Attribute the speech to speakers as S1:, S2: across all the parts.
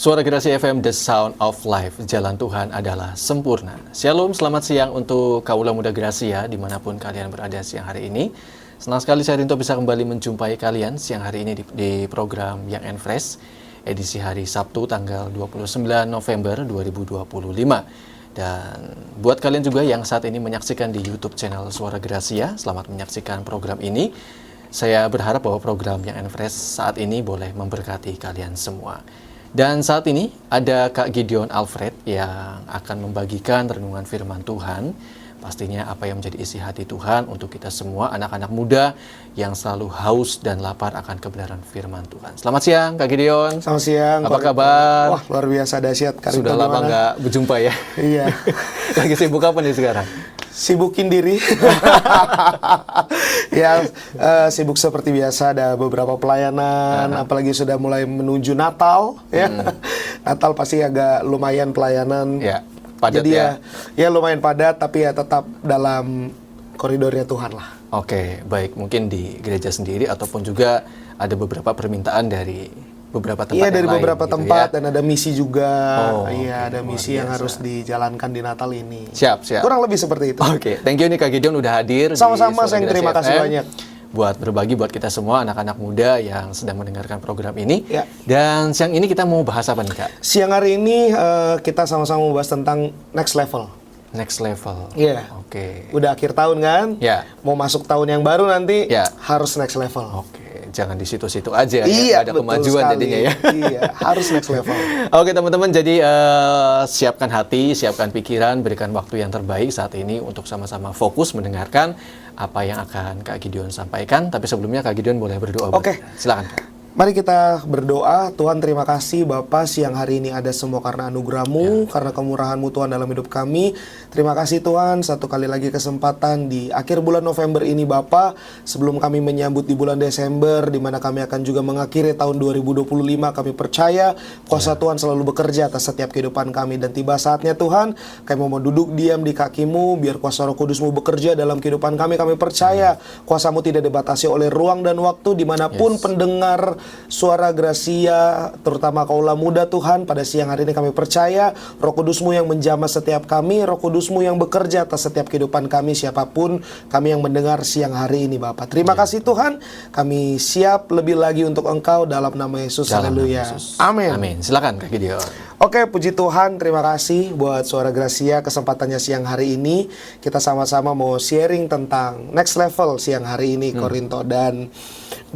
S1: Suara Gerasi FM, The Sound of Life, Jalan Tuhan adalah sempurna. Shalom, selamat siang untuk kaula muda Gerasi ya, dimanapun kalian berada siang hari ini. Senang sekali saya Rinto bisa kembali menjumpai kalian siang hari ini di program Young and Fresh, edisi hari Sabtu tanggal 29 November 2025. Dan buat kalian juga yang saat ini menyaksikan di YouTube channel Suara Gerasi ya, selamat menyaksikan program ini. Saya berharap bahwa program Young and Fresh saat ini boleh memberkati kalian semua. Dan saat ini ada Kak Gideon Alfred yang akan membagikan renungan firman Tuhan. Pastinya apa yang menjadi isi hati Tuhan untuk kita semua anak-anak muda yang selalu haus dan lapar akan kebenaran firman Tuhan. Selamat siang Kak Gideon.
S2: Selamat siang.
S1: Apa kabar?
S2: Wah, luar biasa dahsyat.
S1: Sudah lama nggak berjumpa ya?
S2: Iya.
S1: Lagi sibuk apa nih sekarang?
S2: Sibukin diri. Ya, sibuk seperti biasa, ada beberapa pelayanan, apalagi sudah mulai menuju Natal ya. Natal pasti agak lumayan pelayanan.
S1: Ya, padat.
S2: Jadi ya lumayan padat, tapi ya tetap dalam koridornya Tuhan lah.
S1: Oke, baik. Mungkin di gereja sendiri ataupun juga ada beberapa permintaan dari beberapa tempat.
S2: Iya, dari
S1: lain,
S2: beberapa
S1: gitu
S2: tempat
S1: ya.
S2: Dan ada misi juga.
S1: oke,
S2: Iya, ada misi yang
S1: biasa.
S2: harus dijalankan di Natal ini.
S1: Siap.
S2: Kurang lebih seperti itu.
S1: Oke, thank you nih Kak Gideon udah hadir.
S2: Sama-sama,
S1: di Suara
S2: sayang,
S1: Gerasi
S2: terima kasih
S1: FM,
S2: banyak.
S1: buat berbagi buat kita semua anak-anak muda yang sedang mendengarkan program ini.
S2: Ya.
S1: Dan siang ini kita mau bahas apa nih Kak?
S2: Siang hari ini kita sama-sama membahas tentang next level.
S1: Next level.
S2: Iya.
S1: Oke.
S2: Udah akhir tahun kan?
S1: Ya.
S2: Mau masuk tahun yang baru nanti,
S1: Ya.
S2: harus next level.
S1: Oke, jangan di situ-situ aja
S2: Iya,
S1: ya. Ada
S2: betul
S1: kemajuan
S2: sekali.
S1: jadinya ya.
S2: Iya, harus next level.
S1: Oke teman-teman, jadi siapkan hati, siapkan pikiran, berikan waktu yang terbaik saat ini untuk sama-sama fokus mendengarkan apa yang akan Kak Gideon sampaikan. Tapi sebelumnya Kak Gideon boleh berdoa.
S2: Oke.
S1: Silakan Kak.
S2: Mari kita berdoa. Tuhan, terima kasih Bapa, siang hari ini ada semua karena anugerah-Mu, karena kemurahan-Mu Tuhan dalam hidup kami. Terima kasih Tuhan, satu kali lagi kesempatan di akhir bulan November ini Bapa, sebelum kami menyambut di bulan Desember, di mana kami akan juga mengakhiri tahun 2025. Kami percaya kuasa Tuhan selalu bekerja atas setiap kehidupan kami, dan tiba saatnya Tuhan, kami mau duduk diam di kaki-Mu, biar kuasa Roh Kudus-Mu bekerja dalam kehidupan kami. Kami percaya kuasa-Mu tidak dibatasi oleh ruang dan waktu, dimanapun pendengar Suara Gracia, terutama kaula muda Tuhan, pada siang hari ini kami percaya Roh Kudus-Mu yang menjamah setiap kami, Roh Kudus-Mu yang bekerja atas setiap kehidupan kami, siapapun kami yang mendengar siang hari ini Bapak. Terima kasih Tuhan, kami siap lebih lagi untuk Engkau dalam nama Yesus. Haleluya. Amin.
S1: Amin. Silakan Kak Gideon.
S2: Oke, puji Tuhan, terima kasih buat Suara Gracia, kesempatannya siang hari ini. Kita sama-sama mau sharing tentang next level siang hari ini, Korinto. Dan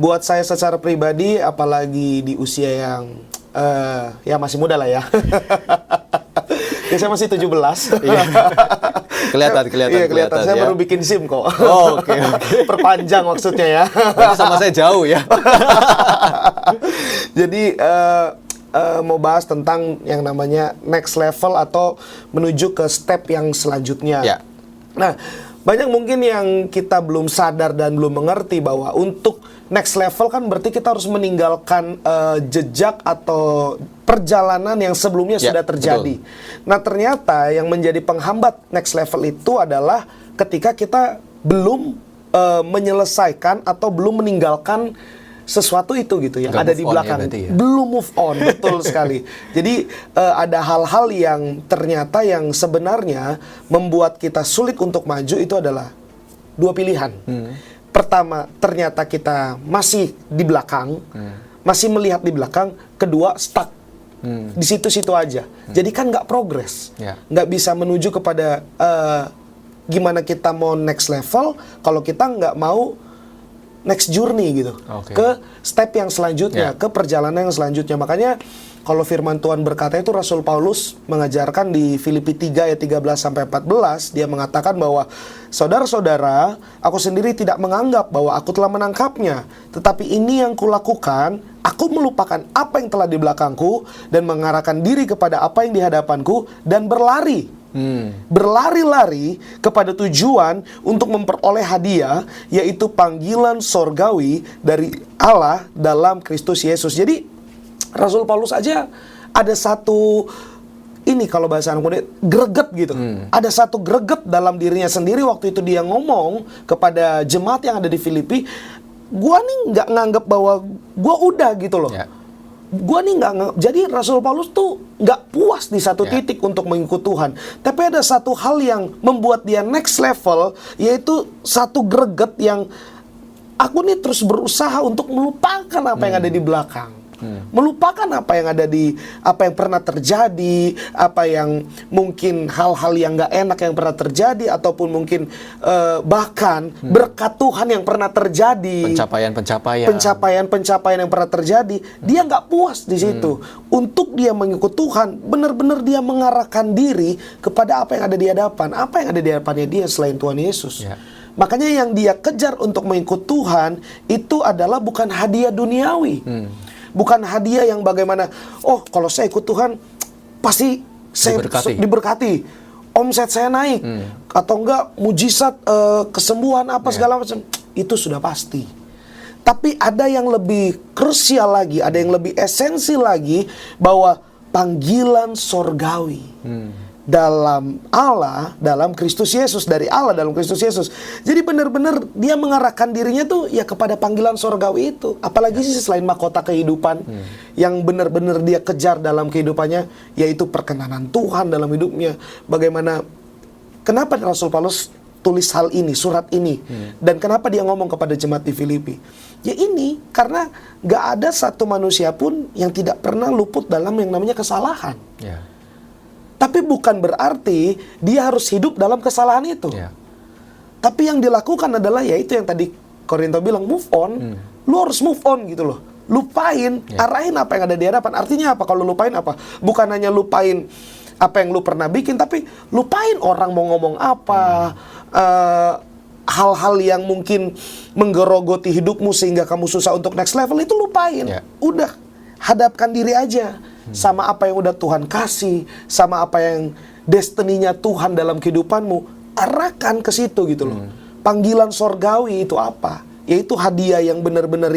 S2: buat saya secara pribadi, apalagi di usia yang ya masih muda lah ya. Ya, saya masih 17.
S1: Kelihatan.
S2: Iya, kelihatan. Saya
S1: ya.
S2: baru bikin SIM kok.
S1: Oh, oke.
S2: Perpanjang maksudnya ya.
S1: Berarti sama saya jauh ya.
S2: Jadi mau bahas tentang yang namanya next level atau menuju ke step yang selanjutnya.
S1: Ya.
S2: Nah, banyak mungkin yang kita belum sadar dan belum mengerti bahwa untuk next level kan berarti kita harus meninggalkan jejak atau perjalanan yang sebelumnya sudah terjadi.
S1: Betul.
S2: Nah, ternyata yang menjadi penghambat next level itu adalah ketika kita belum menyelesaikan atau belum meninggalkan sesuatu itu gitu ya,
S1: Nggak
S2: ada
S1: move
S2: di
S1: on
S2: belakang.
S1: ya, berarti ya?
S2: Belum move on, betul sekali. Jadi ada hal-hal yang ternyata yang sebenarnya membuat kita sulit untuk maju itu adalah dua pilihan. Pertama, ternyata kita masih di belakang, masih melihat di belakang. Kedua, stuck di situ-situ aja. Jadi kan nggak progres, nggak bisa menuju kepada gimana kita mau next level kalau kita nggak mau next journey gitu, ke step yang selanjutnya, ke perjalanan yang selanjutnya. Makanya kalau firman Tuhan berkata itu, Rasul Paulus mengajarkan di Filipi 3 ayat 13-14, dia mengatakan bahwa saudara-saudara, aku sendiri tidak menganggap bahwa aku telah menangkapnya, tetapi ini yang kulakukan, aku melupakan apa yang telah di belakangku dan mengarahkan diri kepada apa yang di hadapanku dan berlari. Berlari-lari kepada tujuan untuk memperoleh hadiah, yaitu panggilan sorgawi dari Allah dalam Kristus Yesus. Jadi Rasul Paulus aja ada satu ini, kalau bahasa anak muda, greget gitu. Ada satu greget dalam dirinya sendiri waktu itu dia ngomong kepada jemaat yang ada di Filipi, gua nih nggak nganggap bahwa gua udah gitu loh. gua nih jadi Rasul Paulus tuh nggak puas di satu titik untuk mengikut Tuhan. Tapi ada satu hal yang membuat dia next level, yaitu satu greget yang aku nih terus berusaha untuk melupakan apa yang ada di belakang. Melupakan apa yang ada apa yang pernah terjadi, apa yang mungkin hal-hal yang gak enak yang pernah terjadi, ataupun mungkin bahkan berkat Tuhan yang pernah terjadi, pencapaian yang pernah terjadi. Dia gak puas di situ. Untuk dia mengikut Tuhan, benar-benar dia mengarahkan diri kepada apa yang ada di hadapan. Apa yang ada di hadapannya dia selain Tuhan Yesus. Makanya yang dia kejar untuk mengikut Tuhan itu adalah bukan hadiah duniawi. Bukan hadiah yang bagaimana, oh kalau saya ikut Tuhan, pasti saya diberkati. Omset saya naik. Atau enggak, mujizat, kesembuhan, segala macam. Itu sudah pasti. Tapi ada yang lebih krusial lagi, ada yang lebih esensi lagi, bahwa panggilan sorgawi. Dalam Allah, dalam Kristus Yesus, dari Allah dalam Kristus Yesus. Jadi benar-benar dia mengarahkan dirinya tuh ya kepada panggilan sorgawi itu. Apalagi sih selain mahkota kehidupan yang benar-benar dia kejar dalam kehidupannya, yaitu perkenanan Tuhan dalam hidupnya. Bagaimana, kenapa Rasul Paulus tulis hal ini, surat ini, dan kenapa dia ngomong kepada jemaat di Filipi? Ya ini karena gak ada satu manusia pun yang tidak pernah luput dalam yang namanya kesalahan. Tapi bukan berarti dia harus hidup dalam kesalahan itu. Tapi yang dilakukan adalah yaitu yang tadi Korinto bilang, move on. Lu harus move on gitu loh. Lupain, arahin apa yang ada di hadapan. Artinya apa kalau lupain apa? Bukan hanya lupain apa yang lu pernah bikin, tapi lupain orang mau ngomong apa, hal-hal yang mungkin menggerogoti hidupmu sehingga kamu susah untuk next level, itu lupain. Udah, hadapkan diri aja sama apa yang udah Tuhan kasih, sama apa yang destininya Tuhan dalam kehidupanmu, arahkan ke situ gitu loh. Panggilan sorgawi itu apa? Yaitu hadiah yang benar-benar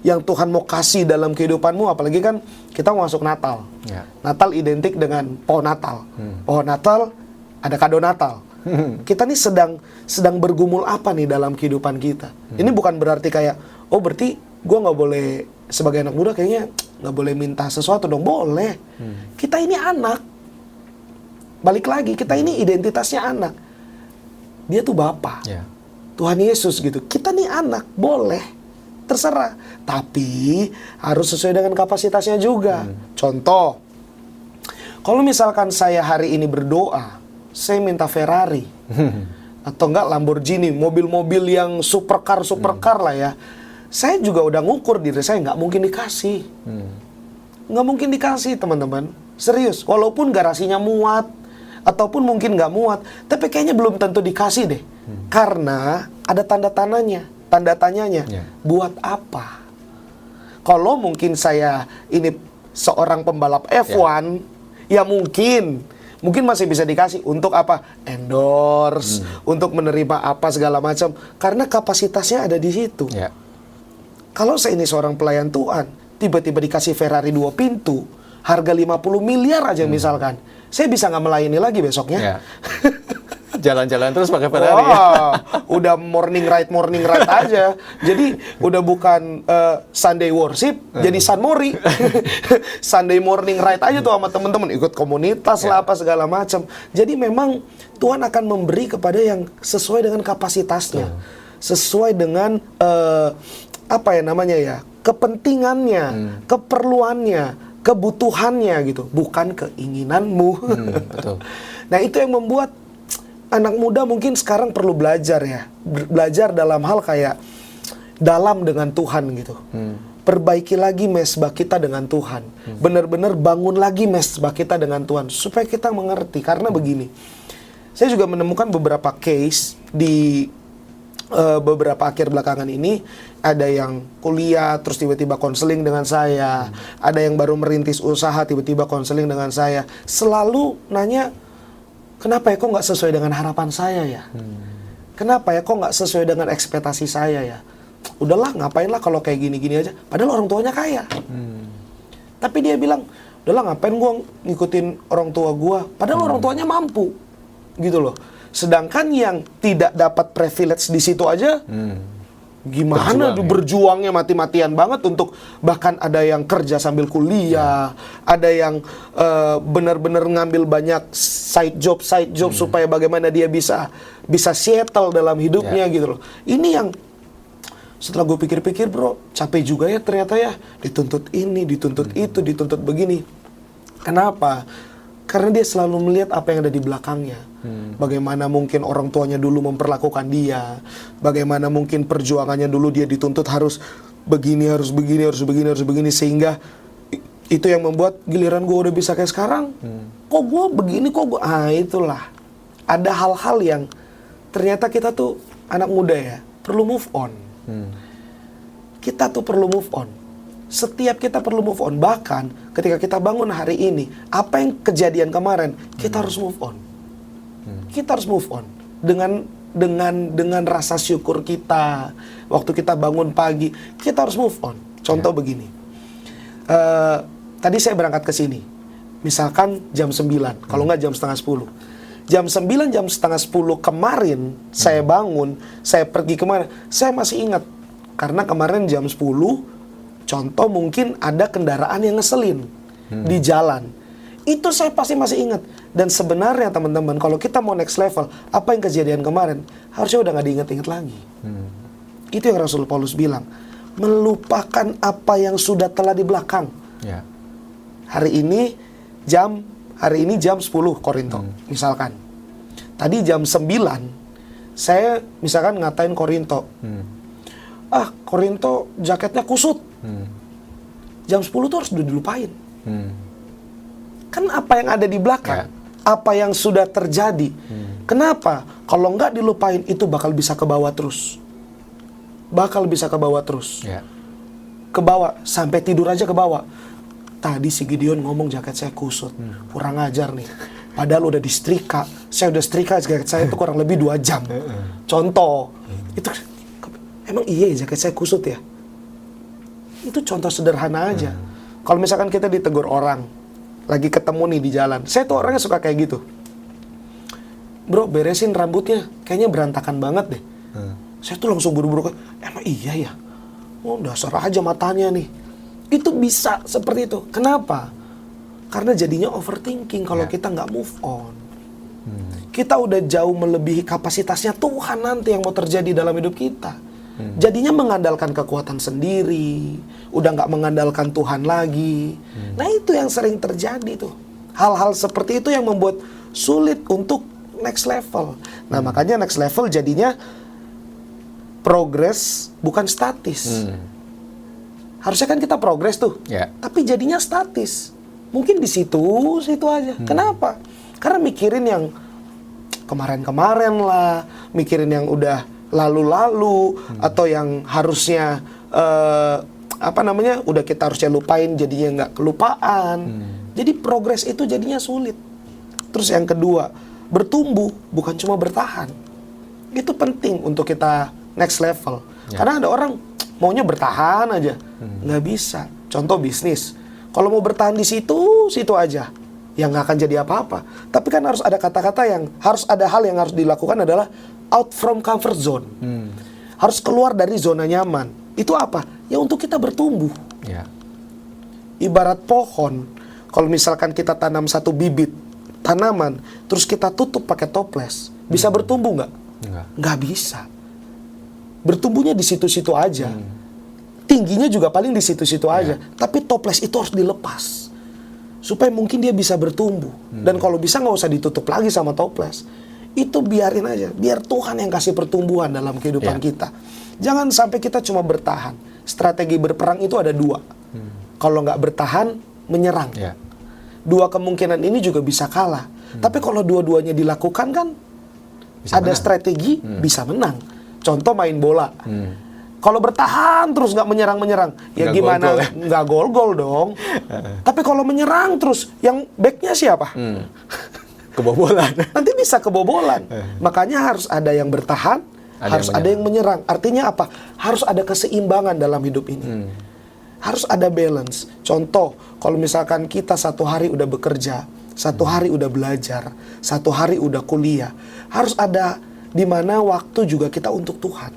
S2: yang Tuhan mau kasih dalam kehidupanmu. Apalagi kan kita mau masuk Natal. Natal identik dengan pohon Natal. Pohon Natal, ada kado Natal. Kita nih sedang bergumul apa nih dalam kehidupan kita. Ini bukan berarti kayak, oh berarti gue gak boleh, sebagai anak muda kayaknya gak boleh minta sesuatu dong. Boleh. Kita ini anak. Balik lagi, kita ini identitasnya anak. Dia tuh Bapa. Tuhan Yesus gitu. Kita nih anak, boleh. Terserah. Tapi harus sesuai dengan kapasitasnya juga. Contoh, kalau misalkan saya hari ini berdoa, saya minta Ferrari. Atau enggak Lamborghini, mobil-mobil yang supercar lah ya. Saya juga udah ngukur diri saya, nggak mungkin dikasih. Nggak mungkin dikasih, teman-teman. Serius, walaupun garasinya muat, ataupun mungkin nggak muat, tapi kayaknya belum tentu dikasih deh. Karena ada tanda tanyanya. Buat apa? Kalau mungkin saya ini seorang pembalap F1, ya mungkin masih bisa dikasih. Untuk apa? Endorse, untuk menerima apa segala macam. Karena kapasitasnya ada di situ. Kalau saya ini seorang pelayan Tuhan, tiba-tiba dikasih Ferrari 2 pintu, harga 50 miliar aja misalkan, saya bisa nggak melayani lagi besoknya?
S1: Jalan-jalan terus pakai Ferrari.
S2: Udah morning ride aja. Jadi udah bukan Sunday worship, jadi Sun Mori. Sunday morning ride aja tuh sama teman-teman, ikut komunitas lah apa segala macam. Jadi memang Tuhan akan memberi kepada yang sesuai dengan kapasitasnya, sesuai dengan kepentingannya, keperluannya, kebutuhannya gitu, bukan keinginanmu.
S1: Betul.
S2: Nah itu yang membuat anak muda mungkin sekarang perlu belajar ya, belajar dalam hal kayak dalam dengan Tuhan gitu. Perbaiki lagi mesbah kita dengan Tuhan. Benar-benar bangun lagi mesbah kita dengan Tuhan supaya kita mengerti. Karena begini, saya juga menemukan beberapa case di beberapa akhir belakangan ini. Ada yang kuliah terus tiba-tiba konseling dengan saya, ada yang baru merintis usaha tiba-tiba konseling dengan saya. Selalu nanya, kenapa ya kok nggak sesuai dengan harapan saya ya? Kenapa ya kok nggak sesuai dengan ekspektasi saya ya? Udahlah, ngapain lah kalau kayak gini-gini aja. Padahal orang tuanya kaya. Tapi dia bilang, udahlah ngapain gue ngikutin orang tua gue. Padahal orang tuanya mampu, gitu loh. Sedangkan yang tidak dapat privilege di situ aja, Gimana berjuangnya mati-matian banget untuk bahkan ada yang kerja sambil kuliah, ada yang benar-benar ngambil banyak side job supaya bagaimana dia bisa settle dalam hidupnya gitu loh. Ini yang setelah gue pikir-pikir, bro, capek juga ya ternyata ya, dituntut ini, dituntut itu, dituntut begini. Kenapa? Karena dia selalu melihat apa yang ada di belakangnya. Bagaimana mungkin orang tuanya dulu memperlakukan dia, bagaimana mungkin perjuangannya dulu dia dituntut harus begini, harus begini, sehingga itu yang membuat giliran gue udah bisa kayak sekarang, kok gue begini, itulah. Ada hal-hal yang ternyata kita tuh anak muda ya, perlu move on. Kita tuh perlu move on. Setiap kita perlu move on. Bahkan ketika kita bangun hari ini, apa yang kejadian kemarin, kita harus move on. Kita harus move on dengan rasa syukur kita. Waktu kita bangun pagi, kita harus move on. Contoh begini. Tadi saya berangkat ke sini. Misalkan jam 9, kalau nggak jam setengah 10. Jam 9, jam setengah 10 kemarin saya bangun, saya pergi kemana? Saya masih ingat. Karena kemarin jam 10, contoh mungkin ada kendaraan yang ngeselin di jalan. Itu saya pasti masih ingat. Dan sebenarnya teman-teman, kalau kita mau next level, apa yang kejadian kemarin, harusnya udah nggak diingat-ingat lagi. Itu yang Rasul Paulus bilang. Melupakan apa yang sudah telah di belakang. Hari ini jam 10 Korinto, misalkan. Tadi jam 9, saya misalkan ngatain Korinto. Korinto jaketnya kusut. Jam 10 tuh harus dilupain. Kan apa yang ada di belakang, apa yang sudah terjadi. Kenapa? Kalau nggak dilupain, itu bakal bisa ke bawah terus. Ke bawah, sampai tidur aja ke bawah. Tadi si Gideon ngomong jaket saya kusut. Kurang ajar nih. Padahal udah disetrika. Saya udah setrika jaket saya itu kurang lebih 2 jam. Contoh. Itu emang iya jaket saya kusut ya? Itu contoh sederhana aja. Kalau misalkan kita ditegur orang, lagi ketemu nih di jalan. Saya tuh orangnya suka kayak gitu. Bro, beresin rambutnya. Kayaknya berantakan banget deh. Saya tuh langsung buru-buru. Emang iya ya? Oh, dasar aja matanya nih. Itu bisa seperti itu. Kenapa? Karena jadinya overthinking kalau kita nggak move on. Kita udah jauh melebihi kapasitasnya Tuhan nanti yang mau terjadi dalam hidup kita. Jadinya mengandalkan kekuatan sendiri. Udah nggak mengandalkan Tuhan lagi. Nah itu yang sering terjadi tuh. Hal-hal seperti itu yang membuat sulit untuk next level. Nah makanya next level jadinya progress bukan statis. Harusnya kan kita progres tuh, tapi jadinya statis. Mungkin di situ aja. Kenapa? Karena mikirin yang kemarin-kemarin lah, mikirin yang udah lalu-lalu, atau yang harusnya udah kita harusnya lupain, jadinya nggak kelupaan. Jadi progres itu jadinya sulit. Terus yang kedua, bertumbuh bukan cuma bertahan. Itu penting untuk kita next level. Karena ada orang maunya bertahan aja, nggak bisa. Contoh bisnis, kalau mau bertahan di situ aja, yang nggak akan jadi apa-apa. Tapi kan harus ada kata-kata harus ada hal yang harus dilakukan adalah out from comfort zone. Harus keluar dari zona nyaman. Itu apa? Ya untuk kita bertumbuh. Ibarat pohon, kalau misalkan kita tanam satu bibit tanaman, terus kita tutup pakai toples, bisa bertumbuh nggak? Nggak bisa. Bertumbuhnya di situ-situ aja. Tingginya juga paling di situ-situ aja. Tapi toples itu harus dilepas. Supaya mungkin dia bisa bertumbuh. Dan kalau bisa nggak usah ditutup lagi sama toples. Itu biarin aja. Biar Tuhan yang kasih pertumbuhan dalam kehidupan kita. Jangan sampai kita cuma bertahan. Strategi berperang itu ada 2. Kalau nggak bertahan, menyerang. 2 kemungkinan ini juga bisa kalah. Tapi kalau dua-duanya dilakukan kan, bisa ada menang. Strategi, bisa menang. Contoh main bola. Kalau bertahan terus nggak menyerang, ya nggak gimana? Nggak gol-gol dong. Tapi kalau menyerang terus, yang backnya siapa?
S1: Kebobolan.
S2: Nanti bisa kebobolan. Makanya harus ada yang bertahan, harus ada yang menyerang. Artinya apa? Harus ada keseimbangan dalam hidup ini. Harus ada balance. Contoh, kalau misalkan kita 1 hari udah bekerja, 1 hari udah belajar, 1 hari udah kuliah, harus ada di mana waktu juga kita untuk Tuhan.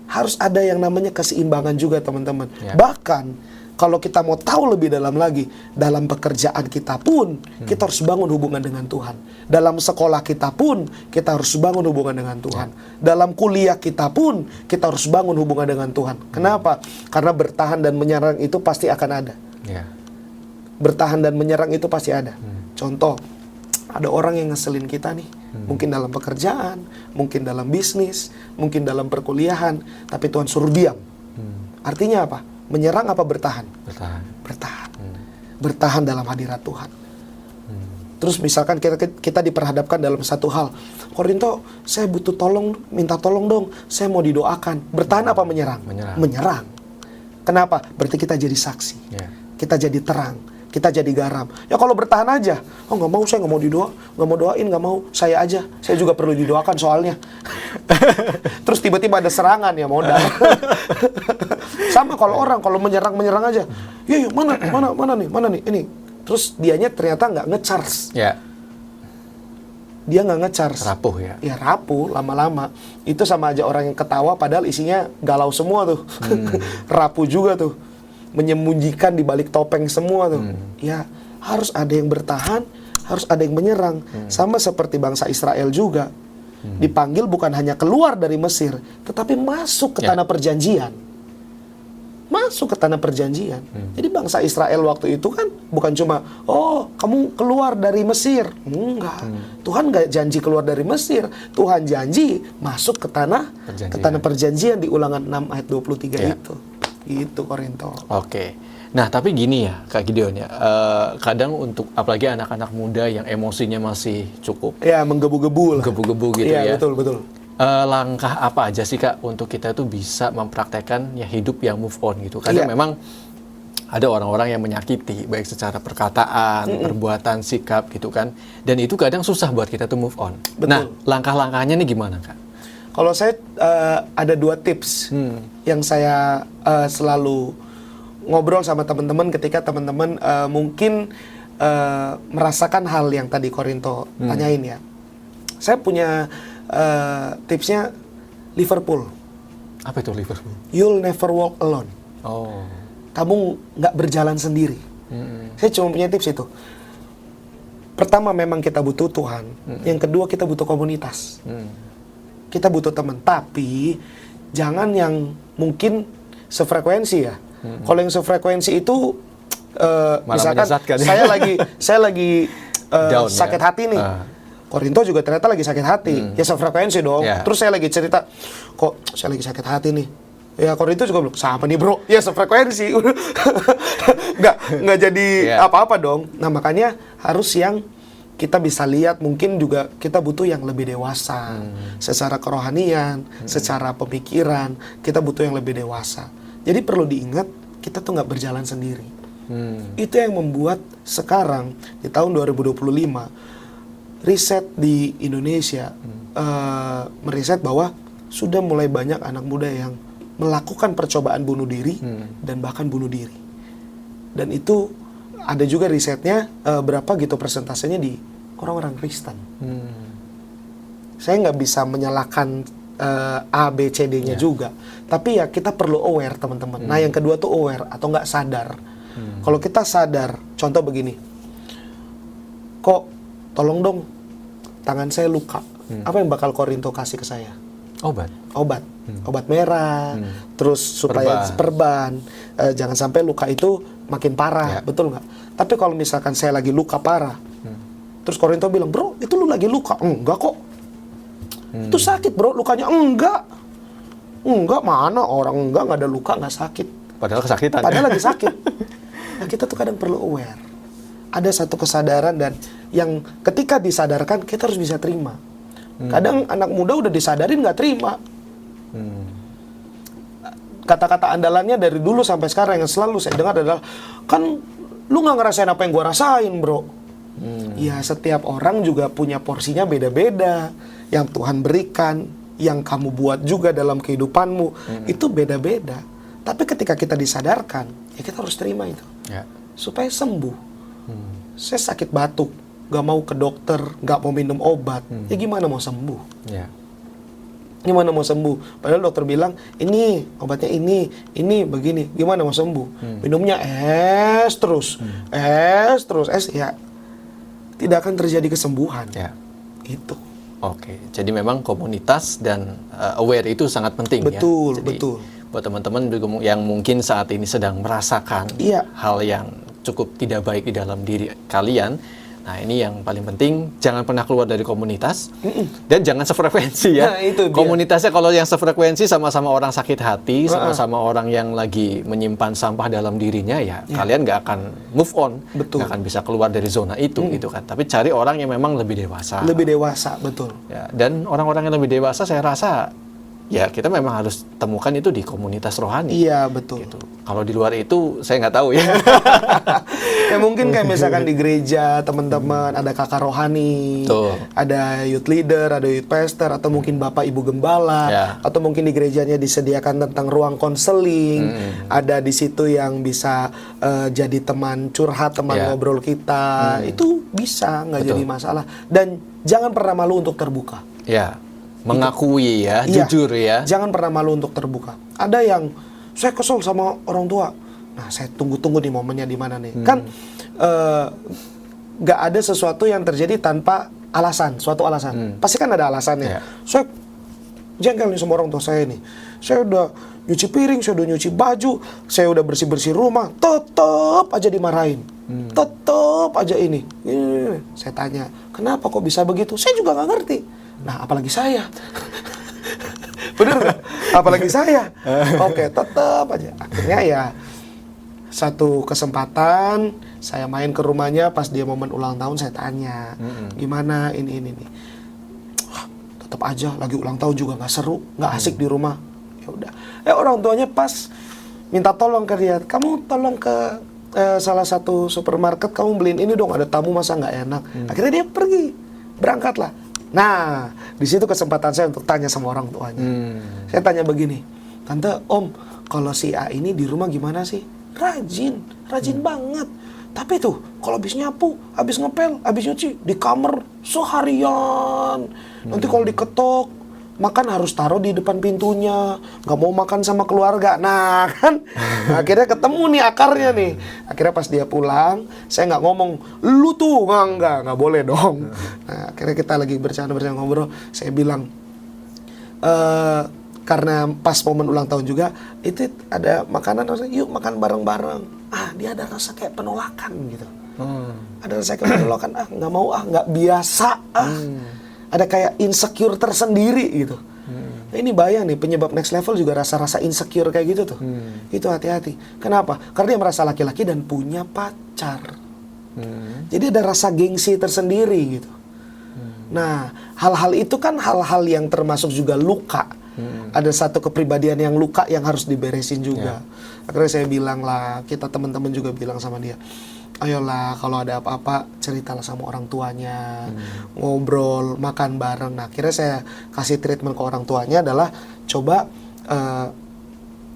S2: harus ada yang namanya keseimbangan juga teman-teman.
S1: Ya.
S2: Bahkan kalau kita mau tahu lebih dalam lagi, dalam pekerjaan kita pun, kita harus bangun hubungan dengan Tuhan. Dalam sekolah kita pun, kita harus bangun hubungan dengan Tuhan. Dalam kuliah kita pun, kita harus bangun hubungan dengan Tuhan. Kenapa? Karena bertahan dan menyerang itu pasti akan ada.
S1: Ya.
S2: Bertahan dan menyerang itu pasti ada. Contoh, ada orang yang ngeselin kita nih. Mungkin dalam pekerjaan, mungkin dalam bisnis, mungkin dalam perkuliahan, tapi Tuhan suruh diam. Artinya apa? Menyerang apa bertahan?
S1: Bertahan.
S2: Bertahan. Bertahan dalam hadirat Tuhan. Terus misalkan kita diperhadapkan dalam satu hal. Korinto, saya butuh tolong, minta tolong dong. Saya mau didoakan. Bertahan apa menyerang? Menyerang. Kenapa? Berarti kita jadi saksi.
S1: Ya.
S2: Kita jadi terang. Kita jadi garam. Ya kalau bertahan aja. Oh nggak mau, saya nggak mau didoa. Nggak mau doain, nggak mau. Saya aja. Saya juga perlu didoakan soalnya. Terus tiba-tiba ada serangan ya modal. Sama kalau orang, kalau menyerang aja. Ya mana nih, ini. Terus dianya ternyata nggak nge-charge.
S1: Ya.
S2: Dia nggak nge-charge.
S1: Rapuh ya.
S2: Ya rapuh lama-lama. Itu sama aja orang yang ketawa padahal isinya galau semua tuh. Rapuh juga tuh. Menyembunyikan di balik topeng semua tuh. Ya harus ada yang bertahan, harus ada yang menyerang. Sama seperti bangsa Israel juga. Dipanggil bukan hanya keluar dari Mesir, tetapi masuk ke tanah perjanjian. Masuk ke tanah perjanjian. Jadi bangsa Israel waktu itu kan bukan cuma, oh kamu keluar dari Mesir. Enggak. Tuhan nggak janji keluar dari Mesir. Tuhan janji masuk ke tanah perjanjian di Ulangan 6 ayat 23 itu. Itu Korinto.
S1: Oke. Nah, tapi gini ya, Kak Gideon ya. Kadang untuk apalagi anak-anak muda yang emosinya masih cukup.
S2: Ya, menggebu-gebu lah.
S1: Gebu-gebu gitu ya.
S2: Iya, betul.
S1: Langkah apa aja sih Kak untuk kita tuh bisa mempraktekkan ya hidup yang move on gitu. Kadang memang ada orang-orang yang menyakiti baik secara perkataan, perbuatan, sikap gitu kan. Dan itu kadang susah buat kita tuh move on.
S2: Betul.
S1: Nah, langkah-langkahnya nih gimana Kak?
S2: Kalau saya ada 2 tips yang saya selalu ngobrol sama teman-teman ketika teman-teman mungkin merasakan hal yang tadi Korinto tanyain ya. Saya punya tipsnya Liverpool.
S1: Apa itu Liverpool?
S2: You'll never walk alone.
S1: Oh.
S2: Kamu nggak berjalan sendiri. Saya cuma punya tips itu. Pertama memang kita butuh Tuhan. Yang kedua kita butuh komunitas. Kita butuh teman. Tapi jangan yang mungkin sefrekuensi ya. Kalau yang sefrekuensi itu misalkan saya lagi
S1: Down,
S2: sakit
S1: ya?
S2: hati nih. Korinto juga ternyata lagi sakit hati. Ya sefrekuensi dong. Terus saya lagi cerita, kok saya lagi sakit hati nih. Ya Korinto juga bilang, sama nih bro. Ya sefrekuensi. nggak jadi apa-apa dong. Nah makanya harus yang kita bisa lihat, mungkin juga kita butuh yang lebih dewasa. Secara kerohanian, secara pemikiran, kita butuh yang lebih dewasa. Jadi perlu diingat, kita tuh nggak berjalan sendiri. Itu yang membuat sekarang, di tahun 2025, riset di Indonesia meriset bahwa sudah mulai banyak anak muda yang melakukan percobaan bunuh diri dan bahkan bunuh diri. Dan itu ada juga risetnya berapa gitu persentasenya di orang-orang Kristen. Saya nggak bisa menyalahkan A, B, C, D-nya juga. Tapi ya kita perlu aware teman-teman. Nah yang kedua tuh aware atau nggak sadar. Kalau kita sadar, contoh begini. Kok tolong dong, tangan saya luka. Apa yang bakal Korinto kasih ke saya?
S1: Obat.
S2: Obat merah. Terus supaya perban. Jangan sampai luka itu makin parah. Betul nggak? Tapi kalau misalkan saya lagi luka parah, terus Korinto bilang, bro itu lu lagi luka. Enggak kok. Itu sakit bro, lukanya. Enggak, mana orang nggak ada luka, nggak sakit.
S1: Padahal kesakitan.
S2: Padahal lagi sakit. Nah kita tuh kadang perlu aware. Ada satu kesadaran dan yang ketika disadarkan kita harus bisa terima. Kadang anak muda udah disadarin nggak terima. Kata-kata andalannya dari dulu sampai sekarang yang selalu saya dengar adalah, kan lu nggak ngerasain apa yang gua rasain bro. Ya setiap orang juga punya porsinya beda-beda. Yang Tuhan berikan, yang kamu buat juga dalam kehidupanmu, itu beda-beda. Tapi ketika kita disadarkan, ya kita harus terima itu. Supaya sembuh. Saya sakit batuk, gak mau ke dokter, gak mau minum obat, ya gimana mau sembuh? Gimana mau sembuh? Padahal dokter bilang, ini obatnya ini begini. Gimana mau sembuh? Minumnya es terus, ya tidak akan terjadi kesembuhan.
S1: Ya.
S2: Itu.
S1: Oke, jadi memang komunitas dan aware itu sangat penting.
S2: Betul,
S1: ya. Jadi,
S2: betul.
S1: buat teman-teman yang mungkin saat ini sedang merasakan hal yang cukup tidak baik di dalam diri kalian, nah ini yang paling penting, jangan pernah keluar dari komunitas dan jangan sefrekuensi ya.
S2: Nah, itu dia.
S1: Komunitasnya kalau yang sefrekuensi sama-sama orang sakit hati, sama-sama orang yang lagi menyimpan sampah dalam dirinya ya, kalian nggak akan move on, nggak akan bisa keluar dari zona itu gitu kan. Tapi cari orang yang memang lebih dewasa.
S2: Lebih dewasa, betul.
S1: Ya, dan orang-orang yang lebih dewasa saya rasa ya kita memang harus temukan itu di komunitas rohani.
S2: Iya, betul.
S1: Gitu. Kalau di luar itu saya nggak tahu ya.
S2: Ya mungkin kayak misalkan di gereja teman-teman ada kakak rohani, ada youth leader, ada youth pastor, atau mungkin bapak ibu gembala, atau mungkin di gerejanya disediakan tentang ruang konseling, ada di situ yang bisa jadi teman curhat, teman ngobrol kita, itu bisa nggak jadi masalah. Dan jangan pernah malu untuk terbuka.
S1: Ya. Mengakui ya, jujur ya.
S2: Jangan pernah malu untuk terbuka. Ada yang saya kesel sama orang tua. Nah, saya tunggu-tunggu di momennya di mana nih. Kan nggak ada sesuatu yang terjadi tanpa alasan, suatu alasan. Pasti kan ada alasannya. Saya jengkel nih sama orang tua saya nih. Saya udah nyuci piring, saya udah nyuci baju, saya udah bersih-bersih rumah, tetap aja dimarahin. Tetap aja ini. Saya tanya, kenapa kok bisa begitu? Saya juga nggak ngerti. Nah, apalagi saya. Bener nggak? Apalagi saya. Oke, tetap aja. Akhirnya ya, satu kesempatan saya main ke rumahnya pas dia momen ulang tahun, saya tanya, gimana ini. Tetap aja, lagi ulang tahun juga nggak seru, nggak asik di rumah. Ya udah. Orang tuanya pas minta tolong ke dia, kamu tolong ke salah satu supermarket, kamu beliin ini dong, ada tamu masa nggak enak. Akhirnya dia pergi, berangkatlah. Nah, di situ kesempatan saya untuk tanya sama orang tuanya. Saya tanya begini, Tante, Om, kalau si A ini di rumah gimana sih? Rajin banget. Tapi tuh, kalau habis nyapu, habis ngepel, habis nyuci, di kamar seharian. Nanti kalau diketok, makan harus taruh di depan pintunya, nggak mau makan sama keluarga. Nah kan, akhirnya ketemu nih akarnya nih. Akhirnya pas dia pulang, saya nggak ngomong, lu tuh nggak boleh dong. Nah, akhirnya kita lagi bercanda ngobrol, saya bilang, karena pas momen ulang tahun juga, itu ada makanan, yuk makan bareng-bareng. Dia ada rasa kayak penolakan gitu. Ada rasa kayak penolakan, nggak mau, nggak biasa, ada kayak insecure tersendiri gitu. Nah, ini bahaya nih, penyebab next level juga rasa-rasa insecure kayak gitu tuh. Itu hati-hati. Kenapa? Karena dia merasa laki-laki dan punya pacar. Jadi ada rasa gengsi tersendiri gitu. Nah, hal-hal itu kan hal-hal yang termasuk juga luka. Ada satu kepribadian yang luka yang harus diberesin juga. Akhirnya saya bilang lah, kita teman-teman juga bilang sama dia, ayolah kalau ada apa-apa ceritalah sama orang tuanya, ngobrol, makan bareng. Nah, akhirnya saya kasih treatment ke orang tuanya adalah coba